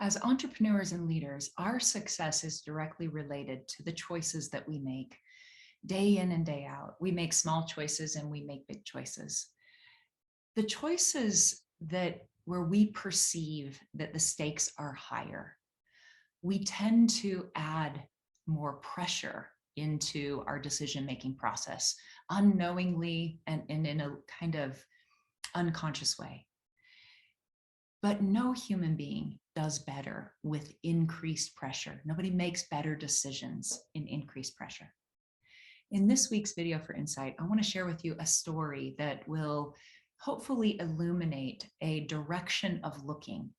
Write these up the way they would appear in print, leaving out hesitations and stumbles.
As entrepreneurs and leaders, our success is directly related to the choices that we make day in and day out. We make small choices and we make big choices. The choices where we perceive that the stakes are higher, we tend to add more pressure into our decision-making process unknowingly and in a kind of unconscious way. But no human being does better with increased pressure. Nobody makes better decisions in increased pressure. In this week's video for Insight, I want to share with you a story that will hopefully illuminate a direction of looking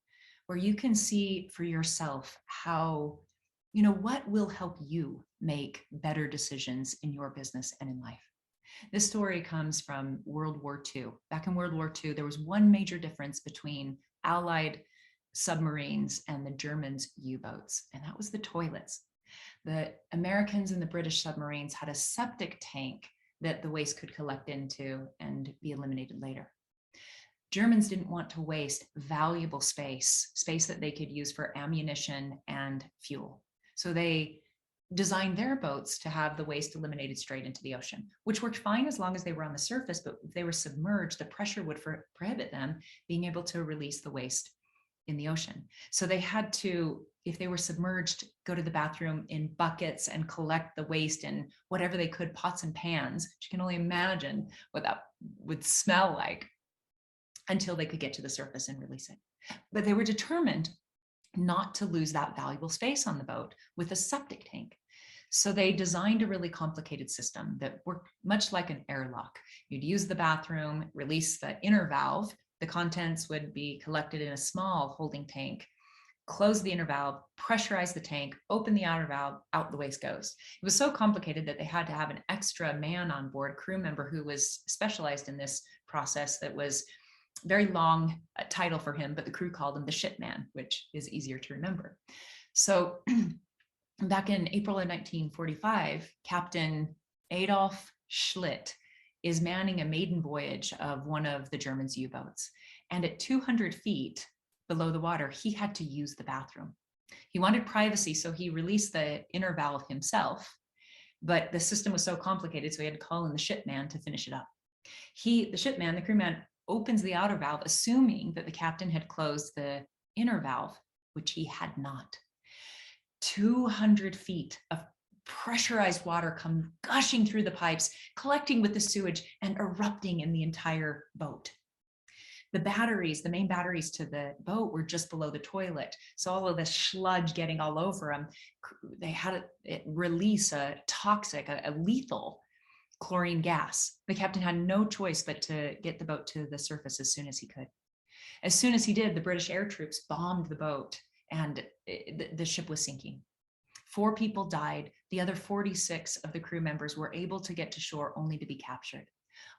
where you can see for yourself how, what will help you make better decisions in your business and in life. This story comes from World War II. Back in World War II, there was one major difference between Allied submarines and the Germans' U-boats, and that was the toilets. The Americans and the British submarines had a septic tank that the waste could collect into and be eliminated later. Germans didn't want to waste valuable space that they could use for ammunition and fuel. So they designed their boats to have the waste eliminated straight into the ocean, which worked fine as long as they were on the surface, but if they were submerged, the pressure would prohibit them being able to release the waste in the ocean. So they had to, if they were submerged, go to the bathroom in buckets and collect the waste in whatever they could, pots and pans, which you can only imagine what that would smell like, until they could get to the surface and release it. But they were determined not to lose that valuable space on the boat with a septic tank. So they designed a really complicated system that worked much like an airlock. You'd use the bathroom, release the inner valve, the contents would be collected in a small holding tank, close the inner valve, pressurize the tank, open the outer valve, out the waste goes. It was so complicated that they had to have an extra man on board, a crew member who was specialized in this process. That was very long title for him, but the crew called him the ship man, which is easier to remember. So back in April of 1945, Captain Adolf Schlitt is manning a maiden voyage of one of the Germans' U-boats. And at 200 feet below the water, he had to use the bathroom. He wanted privacy, so he released the inner valve himself, but the system was so complicated, so he had to call in the ship man to finish it up. The ship man, the crew man, opens the outer valve, assuming that the captain had closed the inner valve, which he had not. 200 feet of pressurized water come gushing through the pipes, collecting with the sewage and erupting in the entire boat. The batteries, the main batteries to the boat, were just below the toilet. So all of this sludge getting all over them, they had it release a toxic, a lethal chlorine gas. The captain had no choice but to get the boat to the surface as soon as he could. As soon as he did, the British air troops bombed the boat and the ship was sinking. 4 people died. The other 46 of the crew members were able to get to shore only to be captured,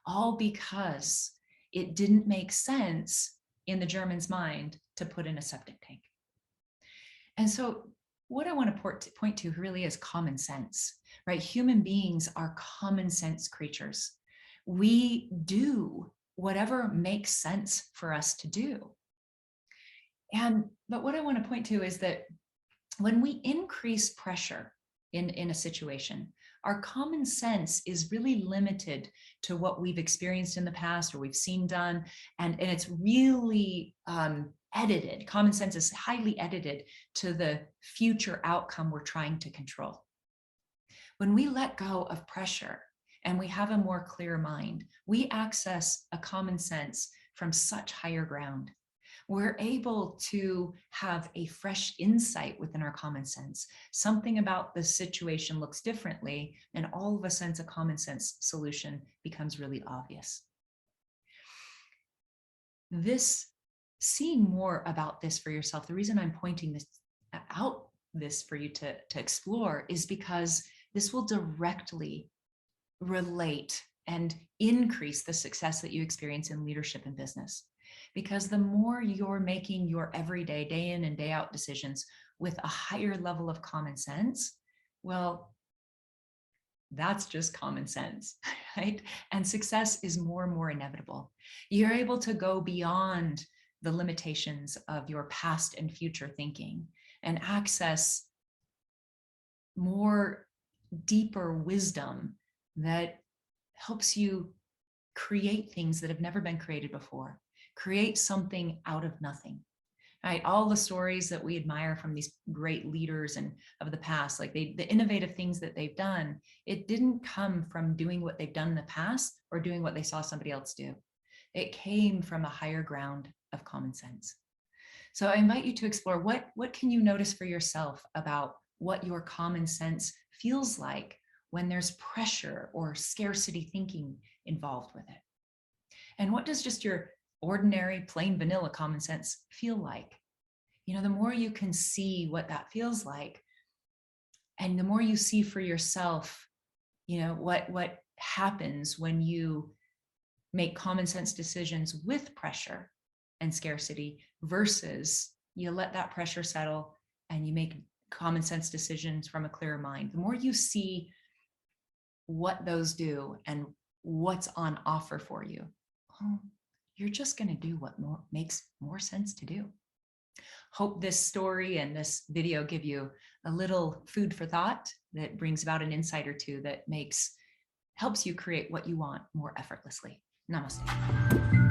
all because it didn't make sense in the Germans' mind to put in a septic tank. And so what I want to point to really is common sense, right? Human beings are common sense creatures. We do whatever makes sense for us to do. But what I want to point to is that when we increase pressure in a situation, our common sense is really limited to what we've experienced in the past or we've seen done, and it's really edited. Common sense is highly edited to the future outcome we're trying to control. When we let go of pressure and we have a more clear mind, we access a common sense from such higher ground. We're able to have a fresh insight within our common sense. Something about the situation looks differently, and all of a sudden a common sense solution becomes really obvious. Seeing more about this for yourself, the reason I'm pointing this for you to explore is because this will directly relate and increase the success that you experience in leadership and business. Because the more you're making your everyday, day in and day out decisions with a higher level of common sense, well, that's just common sense, right? And success is more and more inevitable. You're able to go beyond the limitations of your past and future thinking and access more deeper wisdom that helps you create things that have never been created before, create something out of nothing. Right? All the stories that we admire from these great leaders and of the past, like the innovative things that they've done, it didn't come from doing what they've done in the past or doing what they saw somebody else do. It came from a higher ground of common sense. So I invite you to explore what can you notice for yourself about what your common sense feels like when there's pressure or scarcity thinking involved with it. And what does just your ordinary, plain vanilla common sense feel like? The more you can see what that feels like, and the more you see for yourself, what happens when you make common sense decisions with pressure and scarcity versus you let that pressure settle and you make common sense decisions from a clearer mind. The more you see what those do and what's on offer for you, well, you're just going to do what makes more sense to do. Hope this story and this video give you a little food for thought that brings about an insight or two that helps you create what you want more effortlessly. Namaste.